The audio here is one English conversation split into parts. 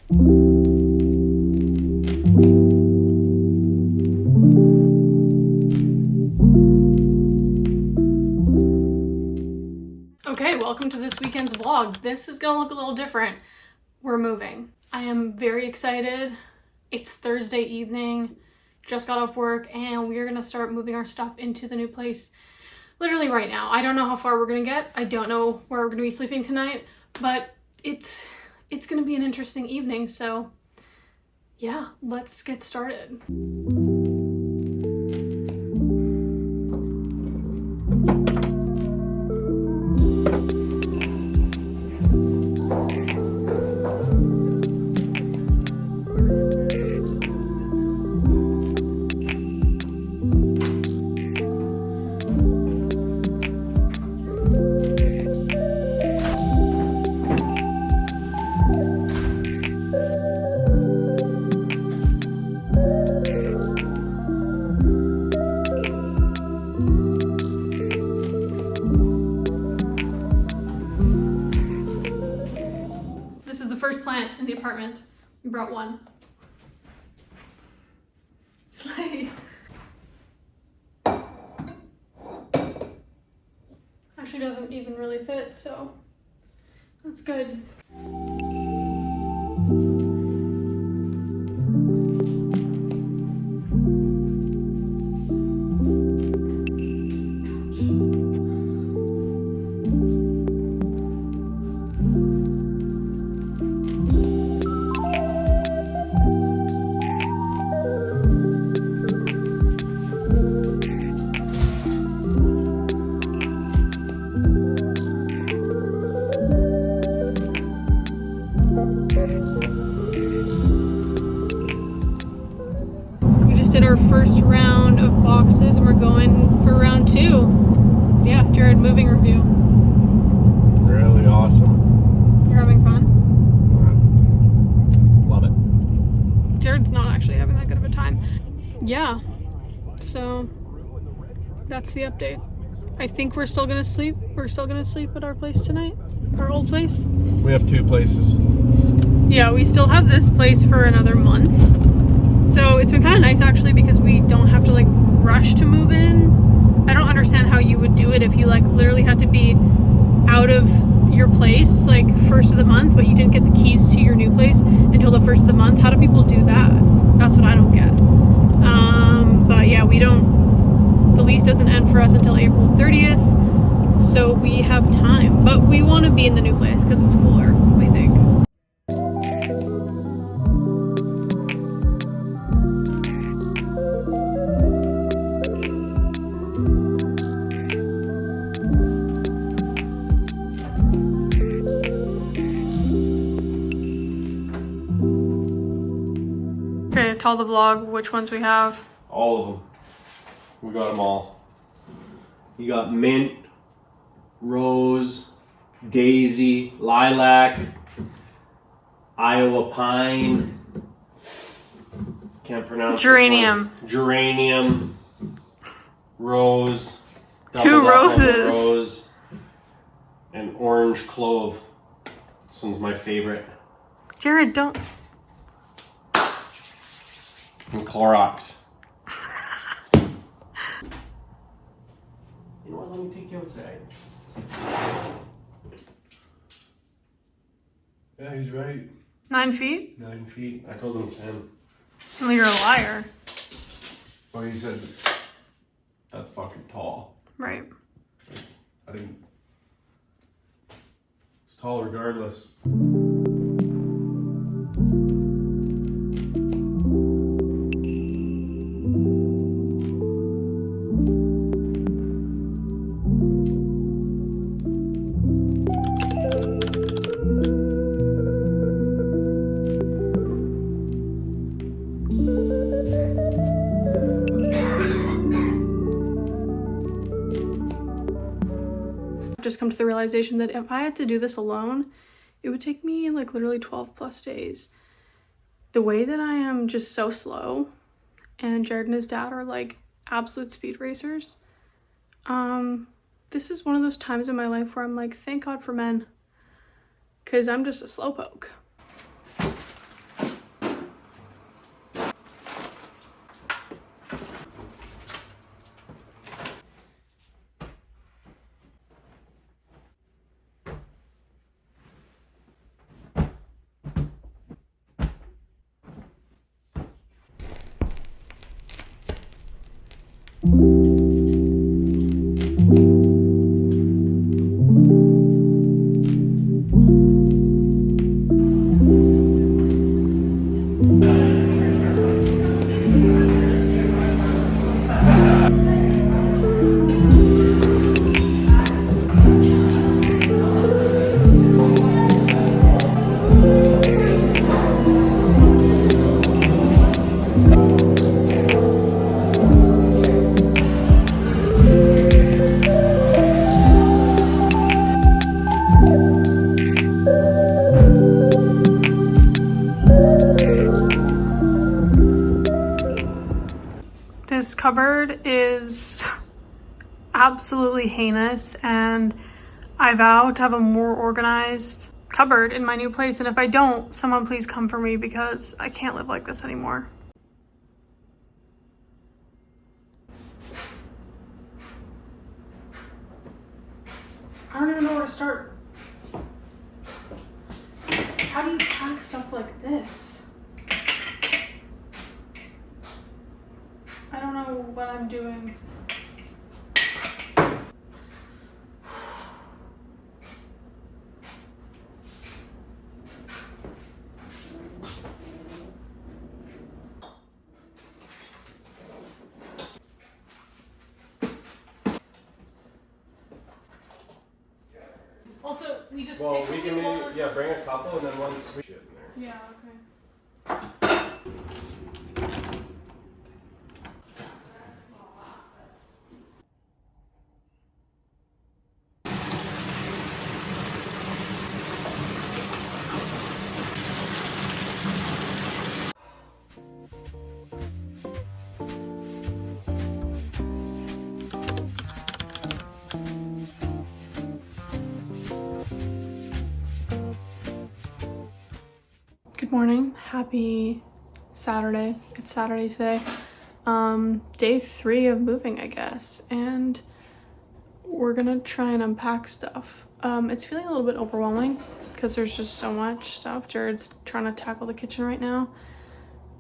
Okay, welcome to this weekend's vlog. This is gonna look a little different. We're moving. I am very excited. It's Thursday evening, just got off work, and we are gonna start moving our stuff into the new place literally right now. I don't know how far we're gonna get. I don't know where we're gonna be sleeping tonight, but it's gonna be an interesting evening, so yeah, let's get started. Plant in the apartment. We brought one. Slay. Actually doesn't even really fit, so that's good. Did our first round of boxes and we're going for round 2. Yeah, Jared, moving review. Really awesome. You're having fun? Love it. Jared's not actually having that good of a time. Yeah, so that's the update. I think we're still gonna sleep. We're still gonna sleep at our place tonight, our old place. We have 2 places. Yeah, we still have this place for another month. So it's been kind of nice actually because we don't have to like rush to move in. I don't understand how you would do it if you like literally had to be out of your place like first of the month, but you didn't get the keys to your new place until the first of the month. How do people do that? That's what I don't get. But yeah, the lease doesn't end for us until April 30th. So we have time, but we want to be in the new place because it's cooler, we think. Okay, tell the vlog which ones we have. All of them. We got them all. You got mint, rose, daisy, lilac, Iowa pine. Can't pronounce Geranium. This one. Geranium. Rose. 2 roses. Rose. And orange clove. This one's my favorite. Jared, don't. And Clorox. You know what? Let me take you outside. Yeah, he's right. 9 feet? 9 feet. I told him 10. Well, you're a liar. Well, he said that's fucking tall. Right. I didn't. It's tall regardless. Just come to the realization that if I had to do this alone, it would take me like literally 12 plus days. The way that I am just so slow, and Jared and his dad are like absolute speed racers, this is one of those times in my life where I'm like, thank God for men, because I'm just a slowpoke. cupboard is absolutely heinous, and I vow to have a more organized cupboard in my new place, and if I don't, someone please come for me because I can't live like this anymore. I don't even know where to start. How do you pack stuff like this? I don't know what I'm doing. Also, we just Well, we can maybe, yeah, bring a couple and then one sweet shit in there. Yeah, okay. Good morning. Happy Saturday. It's Saturday today. Day 3 of moving, I guess. And we're gonna try and unpack stuff. It's feeling a little bit overwhelming because there's just so much stuff. Jared's trying to tackle the kitchen right now.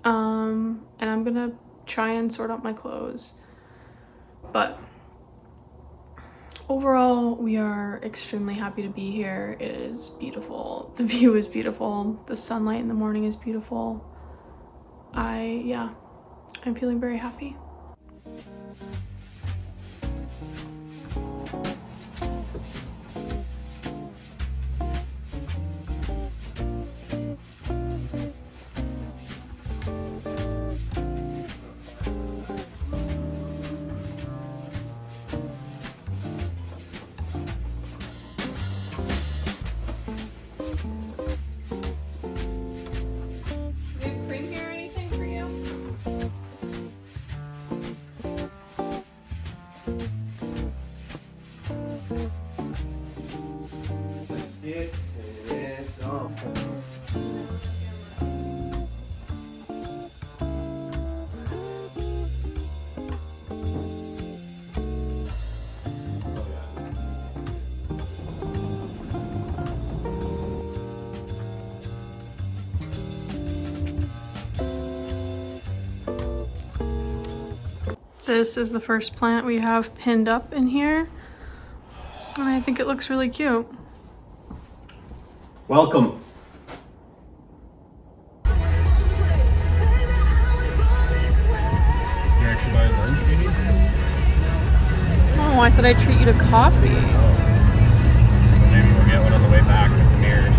And I'm gonna try and sort out my clothes. But overall, we are extremely happy to be here. It is beautiful. The view is beautiful. The sunlight in the morning is beautiful. I'm feeling very happy. This is the first plant we have pinned up in here, and I think it looks really cute. Welcome. You actually buy lunch, maybe? Oh, I said I'd treat you to coffee. Well, maybe we'll get one on the way back with the mirror.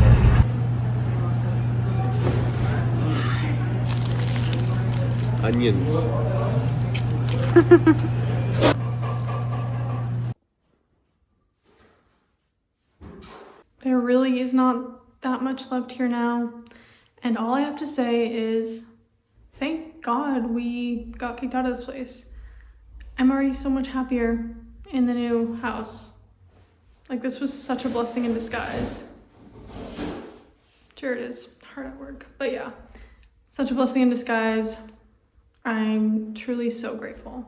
So. Onions. There really is not that much left here now, and all I have to say is thank God we got kicked out of this place. I'm already so much happier in the new house. Like, this was such a blessing in disguise. Jared is hard at work, but yeah, such a blessing in disguise. I'm truly so grateful.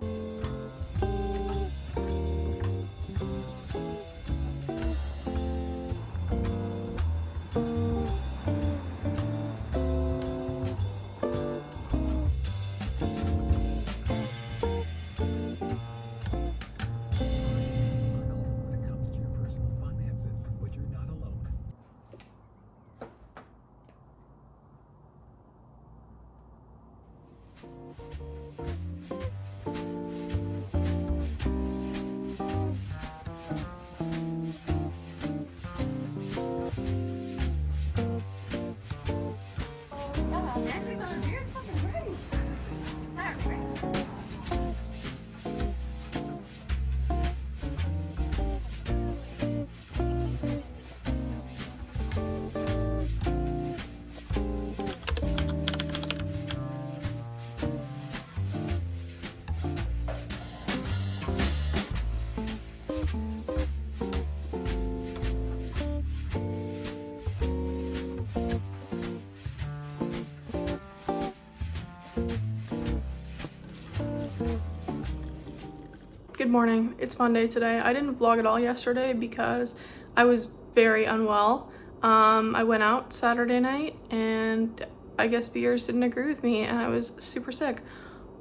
Good morning. It's Monday today. I didn't vlog at all yesterday because I was very unwell. I went out Saturday night and I guess beers didn't agree with me and I was super sick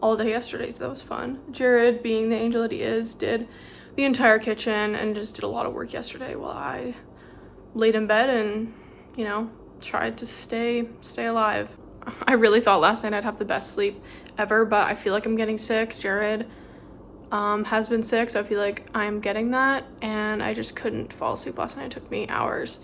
all day yesterday, so that was fun. Jared, being the angel that he is, did the entire kitchen and just did a lot of work yesterday while I laid in bed and, you know, tried to stay alive. I really thought last night I'd have the best sleep ever, but I feel like I'm getting sick. Jared has been sick, so I feel like I'm getting that, and I just couldn't fall asleep last night. It took me hours.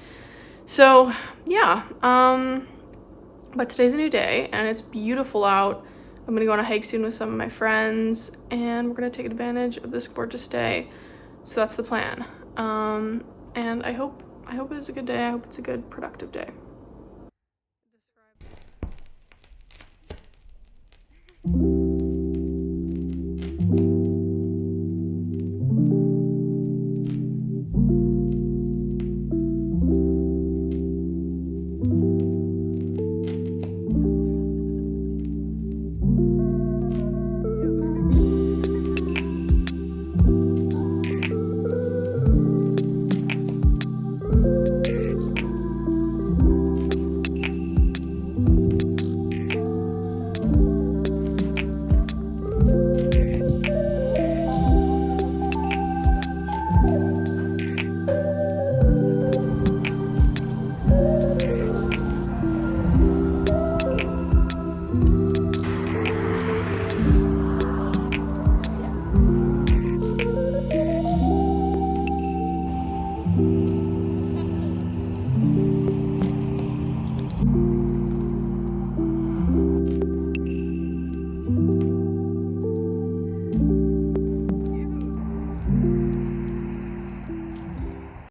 So yeah, but today's a new day and it's beautiful out. I'm gonna go on a hike soon with some of my friends and we're gonna take advantage of this gorgeous day. So that's the plan. And I hope it is a good day. I hope it's a good productive day.